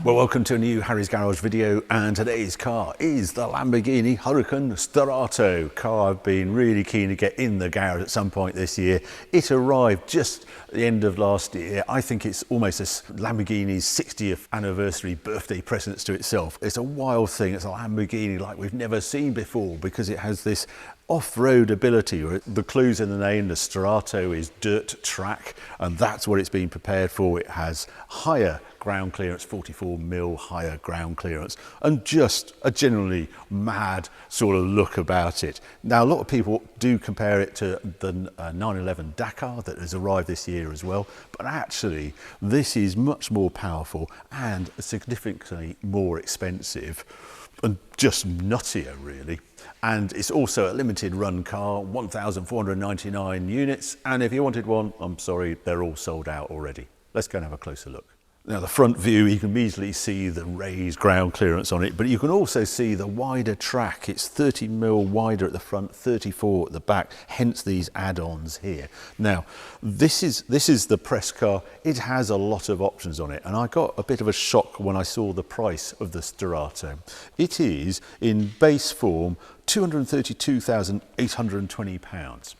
Well, welcome to a new Harry's Garage video, and today's car is the Lamborghini Huracan Sterrato. Car I've been really keen to get in the garage at some point this year. It arrived just at the end of last year. I think it's almost a Lamborghini's 60th anniversary birthday present to itself. It's a wild thing. It's a Lamborghini like we've never seen before because it has this off-road ability. The clue's in the name. The Sterrato is dirt track, and that's what it's been prepared for. It has higher ground clearance, 44mm higher ground clearance, and just a generally mad sort of look about it. Now, a lot of people do compare it to the 911 Dakar that has arrived this year as well, but actually this is much more powerful and significantly more expensive and just nuttier, really. And it's also a limited run car, 1,499 units, and if you wanted one, I'm sorry, they're all sold out already. Let's go and have a closer look. Now, the front view, you can easily see the raised ground clearance on it, but you can also see the wider track. It's 30mm wider at the front, 34 at the back, hence these add-ons here. Now, this is the press car. It has a lot of options on it, and I got a bit of a shock when I saw the price of the Sterrato. It is, in base form, £232,820.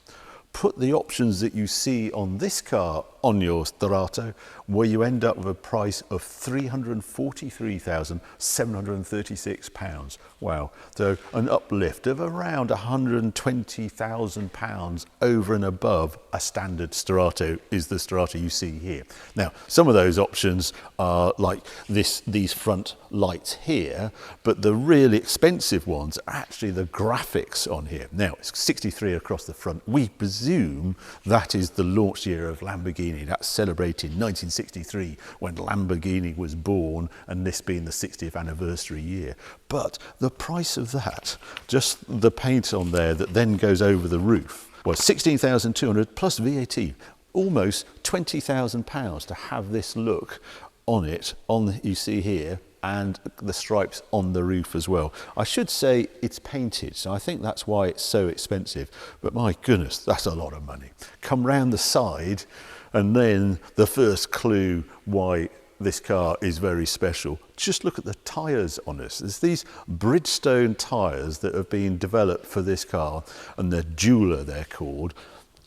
Put the options that you see on this car on your Sterrato, where you end up with a price of £343,736. Wow, so an uplift of around £120,000 over and above a standard Sterrato is the Sterrato you see here. Now, some of those options are like these front lights here, but the really expensive ones are actually the graphics on here. Now, it's 63 across the front. We presume that is the launch year of Lamborghini. That's celebrated 1963 when Lamborghini was born, and this being the 60th anniversary year. But the price of that, just the paint on there that then goes over the roof, was £16,200 plus VAT, almost £20,000 to have this look on it, you see here, and the stripes on the roof as well. I should say it's painted, so I think that's why it's so expensive, but my goodness, that's a lot of money. Come round the side, and then the first clue why this car is very special. Just look at the tyres on this. There's these Bridgestone tyres that have been developed for this car, and they're Jeweler, they're called.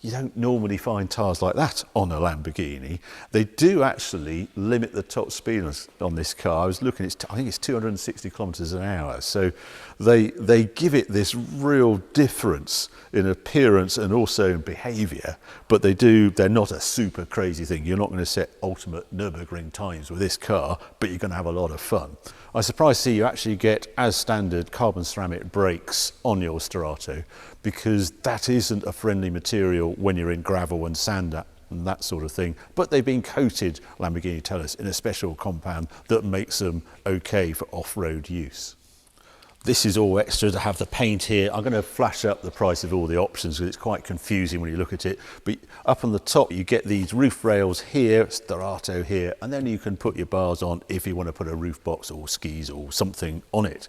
You don't normally find tyres like that on a Lamborghini. They do actually limit the top speed on this car. I was looking, I think it's 260 kilometers an hour. So they give it this real difference in appearance and also in behavior, but they're not a super crazy thing. You're not going to set ultimate Nürburgring times with this car, but you're going to have a lot of fun. I was surprised to see you actually get, as standard, carbon ceramic brakes on your Sterrato, because that isn't a friendly material when you're in gravel and sand and that sort of thing. But they've been coated, Lamborghini tell us, in a special compound that makes them okay for off-road use. This is all extra to have the paint here. I'm going to flash up the price of all the options because it's quite confusing when you look at it. But up on the top, you get these roof rails here, Sterrato here, and then you can put your bars on if you want to put a roof box or skis or something on it.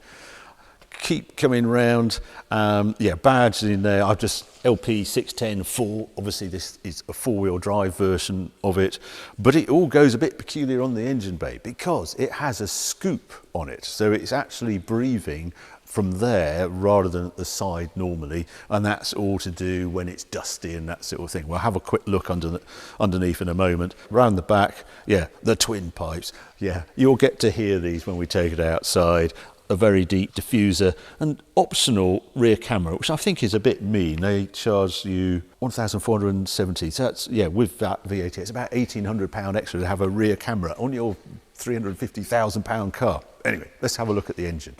Keep coming round, yeah, badge in there. I've just LP 610 4. Obviously, this is a four-wheel drive version of it, but it all goes a bit peculiar on the engine bay because it has a scoop on it. So it's actually breathing from there rather than at the side normally, and that's all to do when it's dusty and that sort of thing. We'll have a quick look underneath in a moment. Round the back, yeah, the twin pipes. Yeah, you'll get to hear these when we take it outside. A very deep diffuser and optional rear camera, which I think is a bit mean. They charge you £1,470. So that's, yeah, with that VAT, it's about £1,800 extra to have a rear camera on your £350,000 car. Anyway, let's have a look at the engine.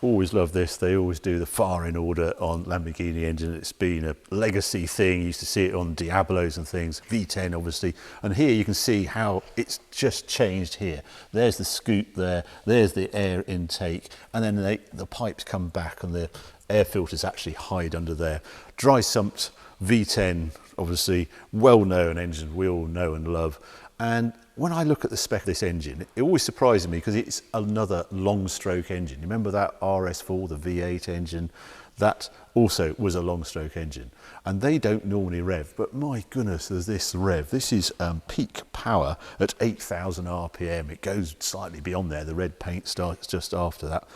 Always love this. They always do the fire in order on Lamborghini engine. It's been a legacy thing. You used to see it on Diablos and things, V10 obviously. And here you can see how it's just changed here. There's the scoop there, there's the air intake, and then the pipes come back and the air filters actually hide under there. Dry sumped V10, obviously, well-known engine we all know and love. And when I look at the spec of this engine, it always surprises me because it's another long stroke engine. You remember that RS4, the V8 engine? that also was a long stroke engine, and they don't normally rev, but my goodness, there's this rev. This is peak power at 8,000 RPM. It goes slightly beyond there. The red paint starts just after that,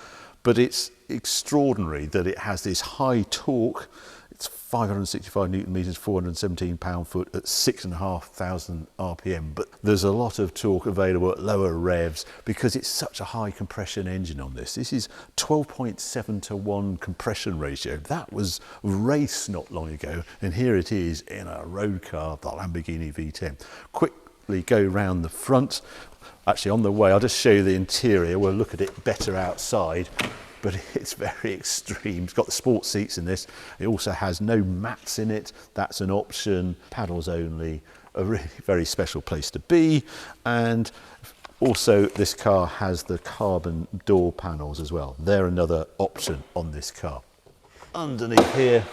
but it's extraordinary that it has this high torque. It's 565 newton meters, 417 pound-foot at 6,500 RPM. But there's a lot of torque available at lower revs because it's such a high compression engine on this. This is 12.7 to 1 compression ratio. That was race not long ago, and here it is in a road car, the Lamborghini V10. Quickly go round the front. Actually, on the way, I'll just show you the interior. We'll look at it better outside. But it's very extreme. It's got the sports seats in this. It also has no mats in it. That's an option. Paddles only. A really very special place to be. And also this car has the carbon door panels as well. They're another option on this car. Underneath here,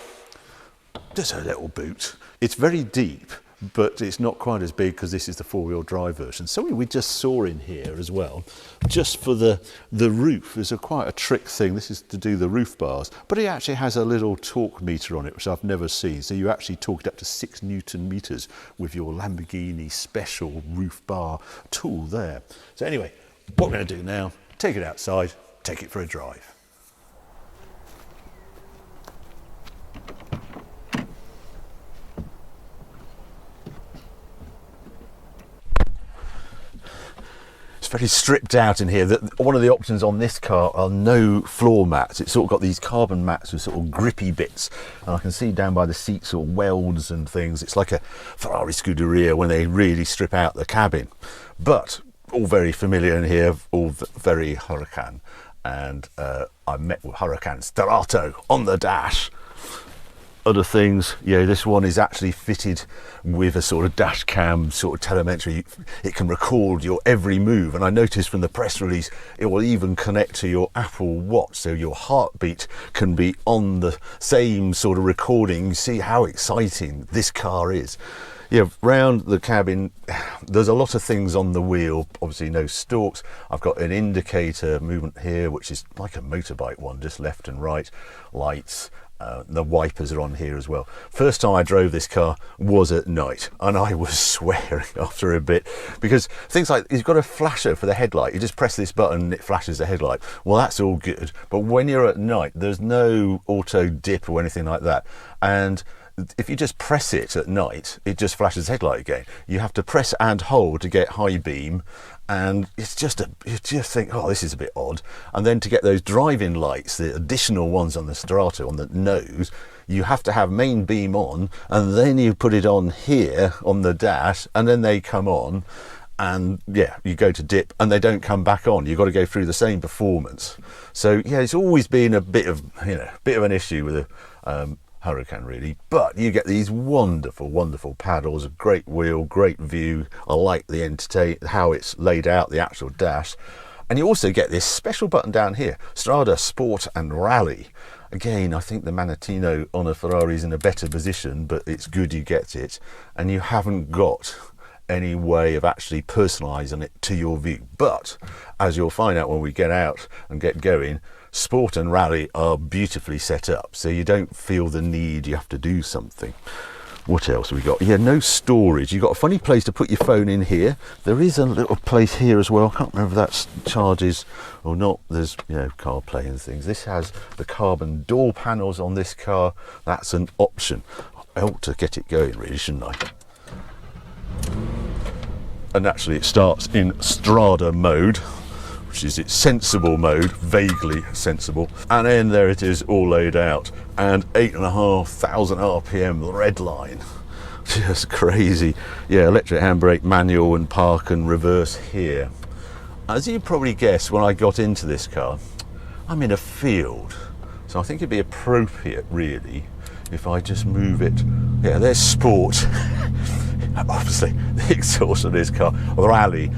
just a little boot. It's very deep, but it's not quite as big because this is the four-wheel drive version. Something we just saw in here as well, just for the roof, is quite a trick thing. This is to do the roof bars, but it actually has a little torque meter on it, which I've never seen. So you actually torque it up to 6 Newton meters with your Lamborghini special roof bar tool there. So anyway, what we're going to do now, take it outside, take it for a drive. Very stripped out in here. One of the options on this car are no floor mats. It's sort of got these carbon mats with sort of grippy bits, and I can see down by the seats sort of welds and things. It's like a Ferrari Scuderia when they really strip out the cabin, but all very familiar in here, all very Huracan. And I met with Huracan Sterrato on the dash. Other things, yeah, this one is actually fitted with a sort of dash cam sort of telemetry. It can record your every move, and I noticed from the press release it will even connect to your Apple Watch, so your heartbeat can be on the same sort of recording. You see how exciting this car is. Yeah, round the cabin, there's a lot of things on the wheel. Obviously no stalks. I've got an indicator movement here, which is like a motorbike one, just left and right. Lights. The wipers are on here as well. First time I drove this car was at night, and I was swearing after a bit, because things like, you've got a flasher for the headlight. You just press this button and it flashes the headlight. Well, that's all good, but when you're at night, there's no auto dip or anything like that, and if you just press it at night, it just flashes the headlight again. You have to press and hold to get high beam, and it's just you just think, oh, this is a bit odd. And then to get those driving lights, the additional ones on the Sterrato on the nose, you have to have main beam on, and then you put it on here on the dash, and then they come on, and yeah, you go to dip and they don't come back on. You've got to go through the same performance. So yeah, it's always been a bit of an issue with a Huracan really, but you get these wonderful paddles, a great wheel, great view. I like the how it's laid out, the actual dash, and you also get this special button down here, Strada Sport and Rally. Again, I think the Manettino on a Ferrari is in a better position, but it's good you get it, and you haven't got any way of actually personalising it to your view. But as you'll find out when we get out and get going, Sport and Rally are beautifully set up, so you don't feel the need you have to do something. What else have we got? Yeah, no storage. You've got a funny place to put your phone in here. There is a little place here as well. I can't remember if that charges or not. There's, CarPlay and things. This has the carbon door panels on this car. That's an option. I ought to get it going really, shouldn't I? And actually it starts in Strada mode, which is its sensible mode, vaguely sensible, and then there it is all laid out, and 8,500 RPM, the red line, just crazy. Yeah, electric handbrake, manual, and park and reverse here. As you probably guessed, when I got into this car, I'm in a field, so I think it'd be appropriate really if I just move it. Yeah, there's sport. Obviously the exhaust of this car. Rally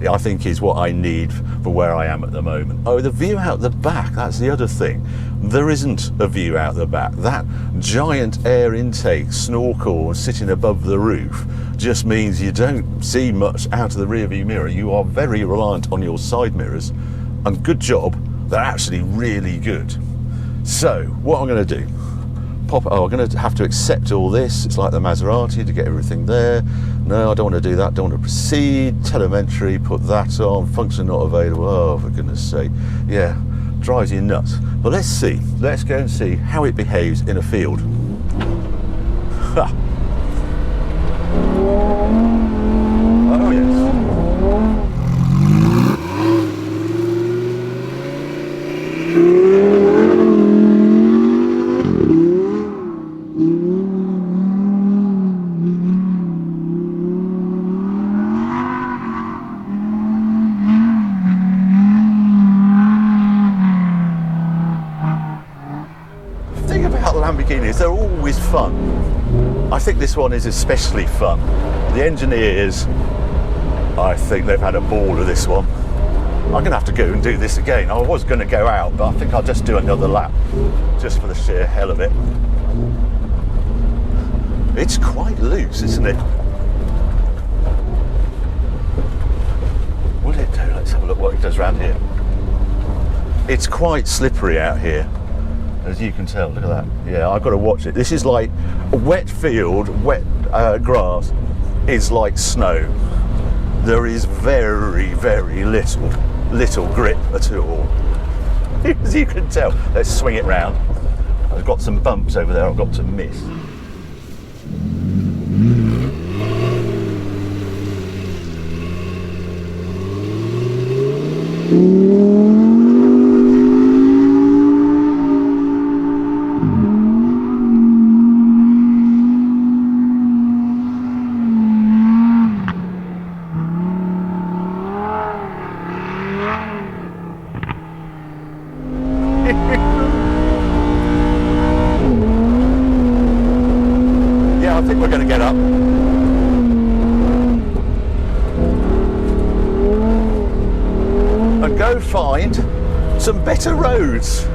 I think is what I need for where I am at the moment. Oh, the view out the back, that's the other thing. There isn't a view out the back. That giant air intake snorkel sitting above the roof just means you don't see much out of the rear view mirror. You are very reliant on your side mirrors, and good job, they're actually really good. So what I'm going to do, I'm going to have to accept all this. It's like the Maserati to get everything there. No, I don't want to do that. Don't want to proceed. Telemetry, put that on. Function not available. Oh, for goodness sake. Yeah, drives you nuts. But let's see. Let's go and see how it behaves in a field. Ha. Oh, yes. Lamborghinis, they're always fun. I think this one is especially fun. The engineers, I think they've had a ball with this one. I'm going to have to go and do this again. I was going to go out, but I think I'll just do another lap, just for the sheer hell of it. It's quite loose, isn't it? Will it do? Let's have a look what it does around here. It's quite slippery out here, as you can tell. Look at that. Yeah, I've got to watch it. This is like a wet field, wet grass is like snow. There is very, very little grip at all. As you can tell. Let's swing it round. I've got some bumps over there I've got to miss. Yeah, I think we're going to get up. And go find some better roads.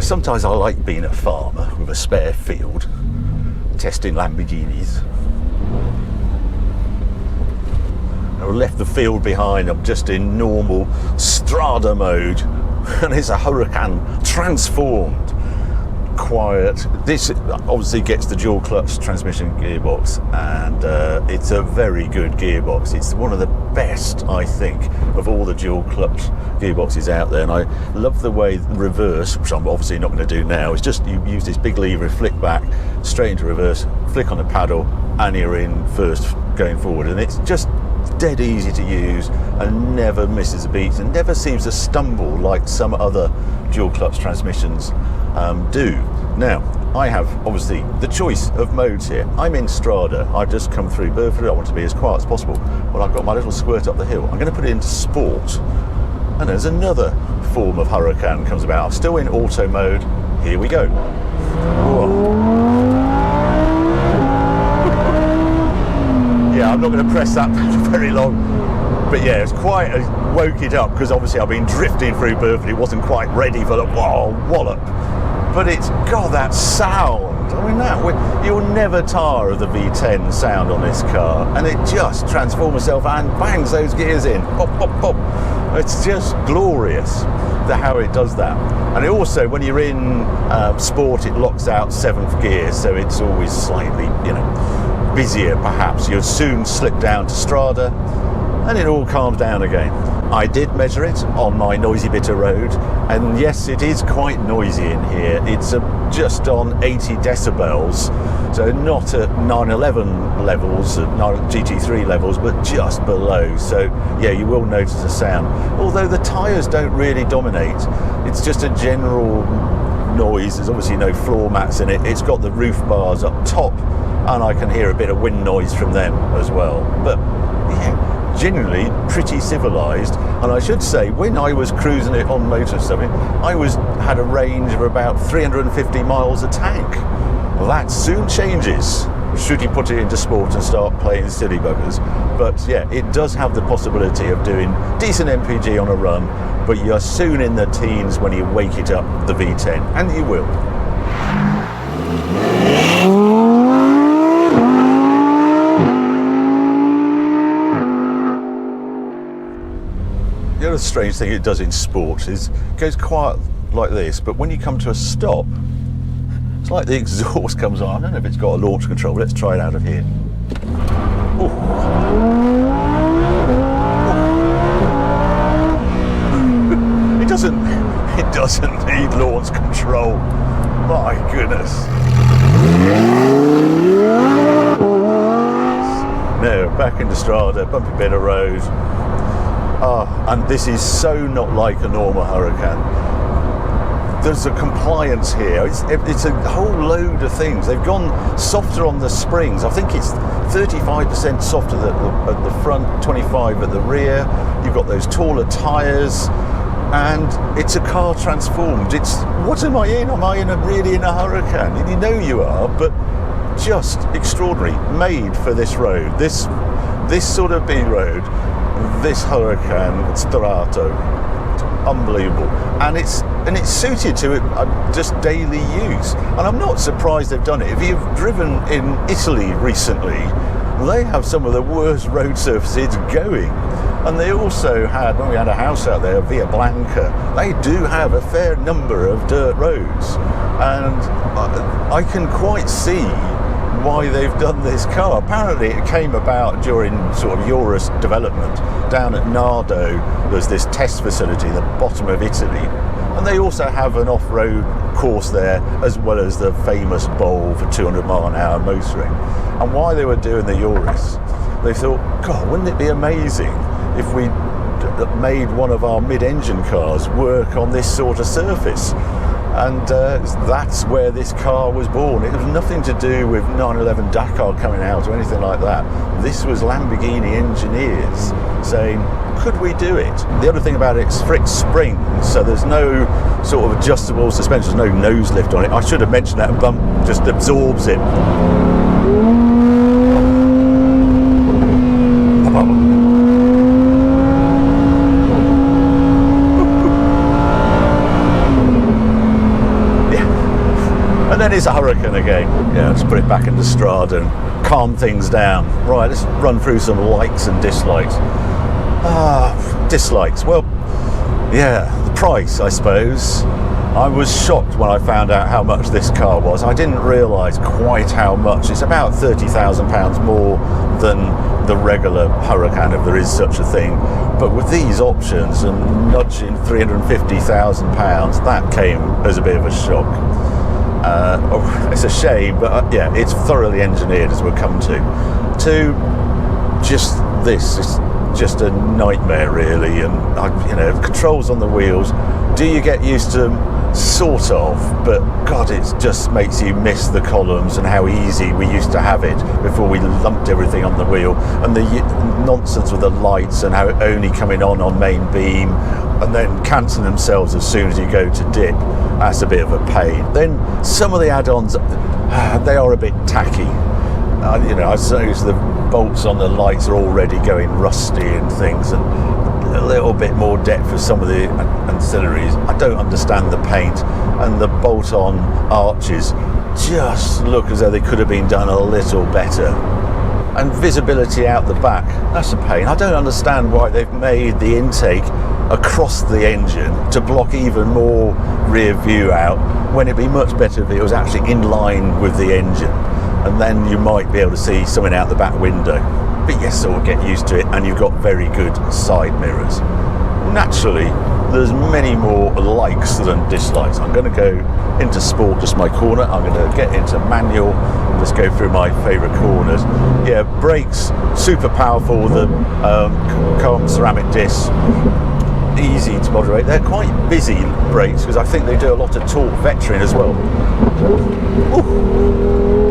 Sometimes I like being a farmer with a spare field, testing Lamborghinis. I left the field behind. I'm just in normal Strada mode, and it's a Huracan transformed, quiet. This obviously gets the dual clutch transmission gearbox, and it's a very good gearbox. It's one of the best, I think, of all the dual clutch gearboxes out there, and I love the way the reverse, which I'm obviously not going to do now, is just you use this big lever, flick back straight into reverse, flick on the paddle, and you're in first going forward, and it's just dead easy to use and never misses a beat and never seems to stumble like some other dual clutch transmissions do. Now, I have obviously the choice of modes here. I'm in Strada. I've just come through Burford. I want to be as quiet as possible. Well, I've got my little squirt up the hill. I'm going to put it into sport, and there's another form of Huracan comes about. I'm still in auto mode. Here we go. Whoa. Yeah, I'm not going to press that for very long, but yeah, it's quite woke it up because obviously I've been drifting through Burford. It wasn't quite ready for the wallop, but it's got that sound. I mean, you'll never tire of the V10 sound on this car, and it just transforms itself and bangs those gears in. Pop, pop, pop. It's just glorious how it does that. And it also, when you're in sport, it locks out 7th gear, so it's always slightly, busier perhaps. You'll soon slip down to Strada and it all calms down again. I did measure it on my noisy bit of road, and yes, it is quite noisy in here. It's just on 80 decibels, so not at 911 levels, at GT3 levels, but just below. So yeah, you will notice a sound, although the tyres don't really dominate. It's just a general noise. There's obviously no floor mats in it. It's got the roof bars up top, and I can hear a bit of wind noise from them as well. But yeah, generally pretty civilised. And I should say, when I was cruising it on motor stuffing, I had a range of about 350 miles a tank. Well, that soon changes should you put it into sport and start playing silly buggers. But yeah, it does have the possibility of doing decent MPG on a run, but you're soon in the teens when you wake it up, the V10, and you will. The other other strange thing it does in sport is it goes quiet like this, but when you come to a stop, it's like the exhaust comes on. I don't know if it's got a launch control. Let's try it out of here. Ooh. It doesn't need launch control. My goodness. No, back into Strada, bumpy bit of road. And this is so not like a normal Huracan. There's a compliance here. It's a whole load of things. They've gone softer on the springs. I think it's 35% softer at the front, 25 at the rear. You've got those taller tyres. And it's a car transformed. What am I in? Am I really in a Huracan? And you know you are, but just extraordinary. Made for this road, this sort of B road, this Huracan Sterrato. It's unbelievable, and it's suited to it just daily use. And I'm not surprised they've done it. If you've driven in Italy recently, they have some of the worst road surfaces going. And they also had, when we had a house out there, Via Blanca, they do have a fair number of dirt roads. And I can quite see why they've done this car. Apparently it came about during sort of Eurus development. Down at Nardo, there's this test facility at the bottom of Italy. And they also have an off-road course there, as well as the famous bowl for 200-mile-an-hour motoring. And while they were doing the Eurus, they thought, God, wouldn't it be amazing if we made one of our mid-engine cars work on this sort of surface? And that's where this car was born. It was nothing to do with 911 Dakar coming out or anything like that. This was Lamborghini engineers saying, could we do it? The other thing about it is Fritz springs, so there's no sort of adjustable suspension, there's no nose lift on it. I should have mentioned that. A bump just absorbs it. And then it's a Huracan again. Yeah, let's put it back into Strada and calm things down. Right, let's run through some likes and dislikes. Dislikes. Well, yeah, the price, I suppose. I was shocked when I found out how much this car was. I didn't realise quite how much. It's about £30,000 more than the regular Huracan, if there is such a thing. But with these options and nudging £350,000, that came as a bit of a shock. It's a shame, but yeah, it's thoroughly engineered, as we'll come to. Just this, it's just a nightmare really, and controls on the wheels. Do you get used to them? Sort of, but God, it just makes you miss the columns and how easy we used to have it before we lumped everything on the wheel, and the nonsense with the lights and how it only coming on main beam and then cancelling themselves as soon as you go to dip. That's a bit of a pain. Then some of the add-ons, they are a bit tacky. I suppose the bolts on the lights are already going rusty and things, and a little bit more depth for some of the ancillaries. I don't understand the paint, and the bolt-on arches just look as though they could have been done a little better. And visibility out the back, that's a pain. I don't understand why they've made the intake across the engine to block even more rear view out, when it'd be much better if it was actually in line with the engine, and then you might be able to see something out the back window. But yes, so we'll get used to it, and you've got very good side mirrors. Naturally, there's many more likes than dislikes. I'm going to go into sport, just my corner. I'm going to get into manual. Let's go through my favourite corners. Yeah, brakes, super powerful with the carbon ceramic discs. Easy to moderate. They're quite busy brakes because I think they do a lot of torque vectoring as well. Ooh.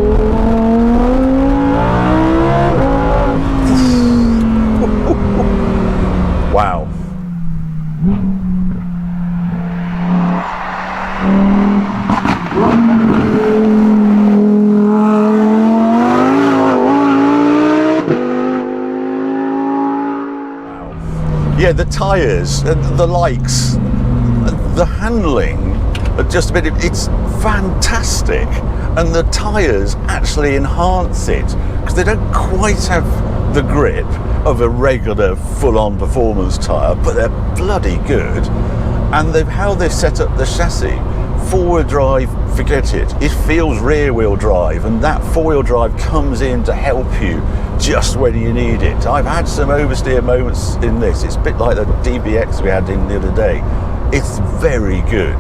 Wow. Yeah, the tyres, the likes, the handling, just a bit, it's fantastic. And the tyres actually enhance it, because they don't quite have the grip, of a regular full-on performance tyre, but they're bloody good. And how they've set up the chassis, four-wheel drive, forget it. It feels rear-wheel drive, and that four-wheel drive comes in to help you just when you need it. I've had some oversteer moments in this. It's a bit like the DBX we had in the other day. It's very good.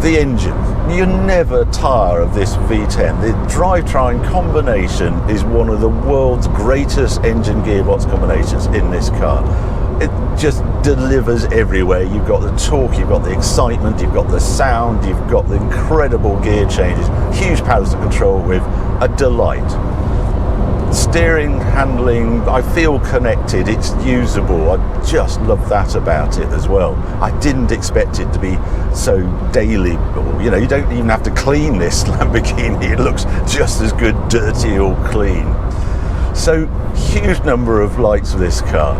The engine, you never tire of this V10. The drivetrain combination is one of the world's greatest engine gearbox combinations in this car. It just delivers everywhere. You've got the torque, you've got the excitement, you've got the sound, you've got the incredible gear changes, huge powers to control with, a delight. Steering, handling, I feel connected, it's usable. I just love that about it as well. I didn't expect it to be so daily, you know, you don't even have to clean this Lamborghini. It looks just as good dirty or clean. So, huge number of likes for this car.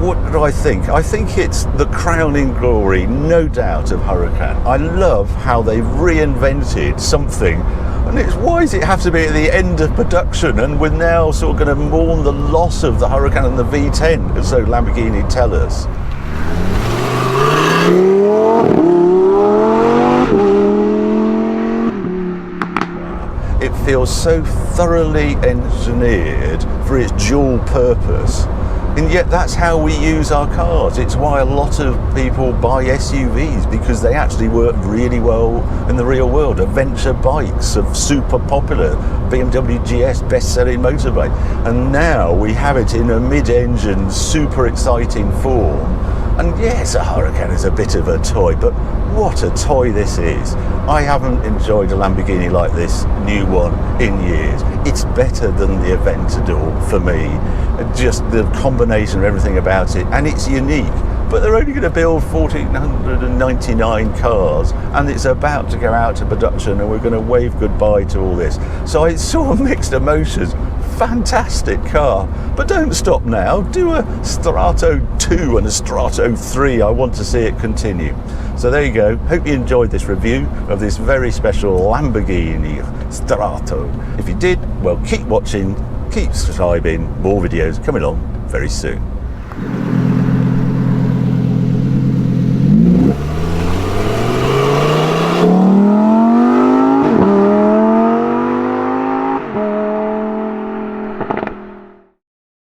What did I think? I think it's the crowning glory, no doubt, of Huracan. I love how they've reinvented something. And it's, why does it have to be at the end of production? And we're now sort of going to mourn the loss of the Huracan and the V10, as so Lamborghini tell us. It feels so thoroughly engineered for its dual purpose. And yet that's how we use our cars. It's why a lot of people buy SUVs, because they actually work really well in the real world. Adventure bikes are super popular. BMW GS, best-selling motorbike. And now we have it in a mid-engine, super exciting form. And yes, a Huracan is a bit of a toy, but what a toy this is. I haven't enjoyed a Lamborghini like this new one in years. It's better than the Aventador for me. Just the combination of everything about it, and it's unique. But they're only going to build 1,499 cars, and it's about to go out to production, and we're going to wave goodbye to all this. So it's sort of mixed emotions. Fantastic car, but don't stop now. Do a Sterrato 2 and a Sterrato 3. I want to see it continue. So there you go. Hope you enjoyed this review of this very special Lamborghini Sterrato. If you did, well, keep watching, keep subscribing. More videos coming on very soon.